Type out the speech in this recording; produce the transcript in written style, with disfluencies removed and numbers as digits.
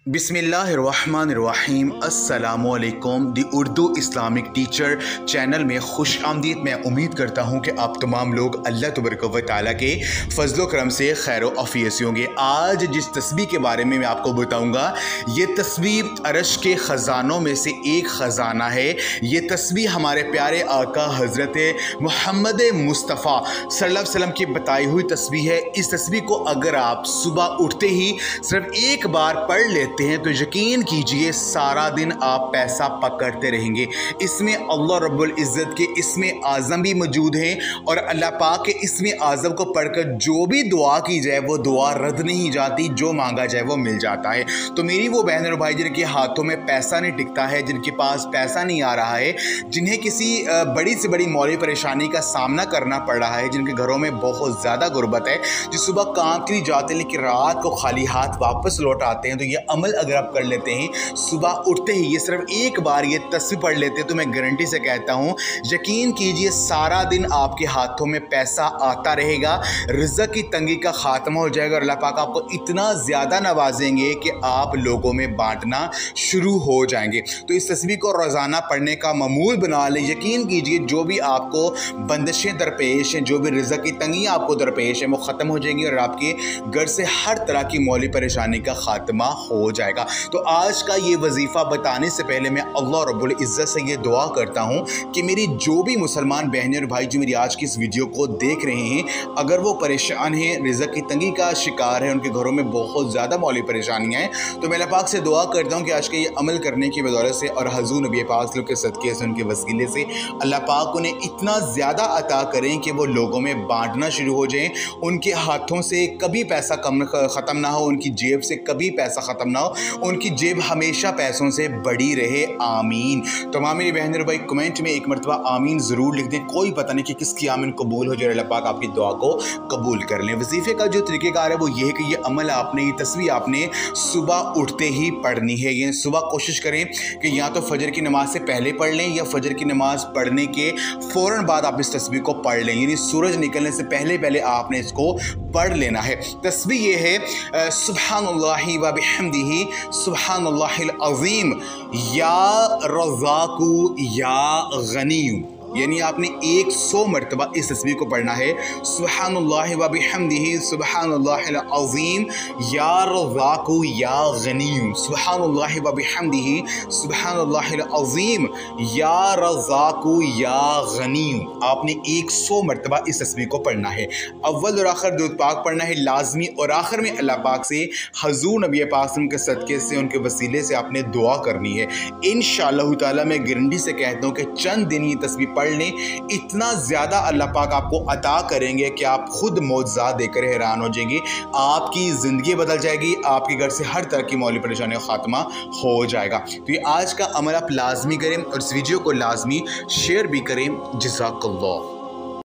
बिस्मिल्लाहिर्रहमानिर्रहीम अस्सलामुअलैकुम दी Urdu Islamic teacher channel में खुश आमदीद। मैं उम्मीद करता हूँ कि आप तमाम लोग अल्लाह तबारक व तआला के फ़ज़्ल करम से खैर आफ़ियत से होंगे। आज जिस तस्बीह के बारे में मैं आपको बताऊँगा, ये तस्बीह अर्श के ख़ज़ानों में से एक ख़ज़ाना है। ये तस्बीह हमारे प्यारे आका हज़रत मोहम्मद मुस्तफ़ा सल्लल्लाहु अलैहि वसल्लम की बताई हुई तस्बीह है। इस तस्बीह को अगर आप सुबह उठते ही सिर्फ एक बार पढ़ लेते हैं तो यकीन कीजिए सारा दिन आप पैसा पकड़ते रहेंगे। इसमें अल्लाह रब्बुल इज़्ज़त के इसमें आज़म भी मौजूद हैं और अल्लाह पाक के इसमें आज़म को पढ़कर जो भी दुआ की जाए वो दुआ रद्द नहीं जाती, जो मांगा जाए वो मिल जाता है। तो मेरी वो बहन और भाई जिनके हाथों में पैसा नहीं टिकता है, जिनके पास पैसा नहीं आ रहा है, जिन्हें किसी बड़ी से बड़ी मौली परेशानी का सामना करना पड़ रहा है, जिनके घरों में बहुत ज़्यादा गुर्बत है, जो सुबह काम के लिए जाते हैं लेकिन रात को खाली हाथ वापस लौट आते हैं, तो ये अमल अगर आप कर लेते हैं सुबह उठते ही ये सिर्फ एक बार ये तस्बीह पढ़ लेते हैं तो मैं गारंटी से कहता हूँ यकीन कीजिए सारा दिन आपके हाथों में पैसा आता रहेगा, रिज़्क़ की तंगी का खात्मा हो जाएगा और अल्लाह पाक आपको इतना ज़्यादा नवाजेंगे कि आप लोगों में बांटना शुरू हो जाएंगे। तो इस तस्बीह को रोज़ाना पढ़ने का मामूल बना लें। यकीन कीजिए जो भी आपको बंदिशें दरपेश हैं, जो भी रिज़्क़ की तंगी आपको दरपेश है, वो ख़त्म हो जाएंगी और आपके घर से हर तरह की मौली परेशानी का खात्मा हो जाएगा। तो आज का ये वजीफ़ा बताने से पहले मैं अल्लाह रब्बुल इज़्ज़त से ये दुआ करता हूँ कि मेरी जो भी मुसलमान बहनें और भाई जो मेरी आज की इस वीडियो को देख रहे हैं, अगर वो परेशान हैं, रिज़्क़ की तंगी का शिकार है, उनके घरों में बहुत ज़्यादा मौली परेशानियाँ हैं, तो मैं अल्लाह पाक से दुआ करता हूँ कि आज के ये अमल करने की बदौलत से और हज़ूर नबी पाक के सदक़े से, उनके वसीले से अल्लाह पाक उन्हें इतना ज़्यादा अता करें कि वो लोगों में बाँटना शुरू हो जाएँ, उनके हाथों से कभी पैसा ख़त्म ना हो, उनकी जेब से कभी पैसा ख़त्म ना हो, उनकी जेब हमेशा पैसों से बड़ी रहे। आमीन। तमाम मेरी बहन और भाई कमेंट में एक मरतबा आमीन ज़रूर लिख दें। कोई पता नहीं कि किसकी आमीन कबूल हो जाए, अल्लाह पाक आपकी दुआ को कबूल कर लें। वजीफ़े का जो तरीक़ेकार है वो ये है कि ये अमल आपने, ये तस्बीह आपने सुबह उठते ही पढ़नी है। ये सुबह कोशिश करें कि या तो फजर की नमाज से पहले पढ़ लें या फजर की नमाज पढ़ने के फ़ौरन बाद आप इस तस्बीह को पढ़ लें, यानी सूरज निकलने से पहले पहले आपने इसको पढ़ लेना है। तस्बीह ये है सुब्हानल्लाहि व बिहम्दिही सुब्हानल्लाहिल अज़ीम या रज़ाकु या गनीयु, यानी आपने 100 मरतबा इस तस्बीह को पढ़ना है। सुब्हानल्लाहि व बिहम्दिही सुब्हानल्लाहिल अज़ीम या रज़ाकु या गनीयु, सुब्हानल्लाहि व बिहम्दिही सुब्हानल्लाहिल अज़ीम या रज़ाकु या गनीयु। आपने 100 मरतबा इस तस्बीह को पढ़ना है। अव्वल और आखिर दुरूद पाक पढ़ना है लाजमी, और आखिर में अल्लाह पाक से हज़ूर नबी पाक के सदक़े से, उनके वसीले से आपने दुआ करनी है। इंशाअल्लाह ताला मैं गारंटी से कहता हूँ कि चंद दिन ये तस्बीह पढ़ लें, इतना ज़्यादा अल्लाह पाक आपको अता करेंगे कि आप खुद मौजज़ा देकर हैरान हो जाएंगे। आपकी ज़िंदगी बदल जाएगी, आपके घर से हर तरह की मौली परेशानी का खात्मा हो जाएगा। तो ये आज का अमल आप लाजमी करें और इस वीडियो को लाजमी शेयर भी करें। जज़ाकल्लाह।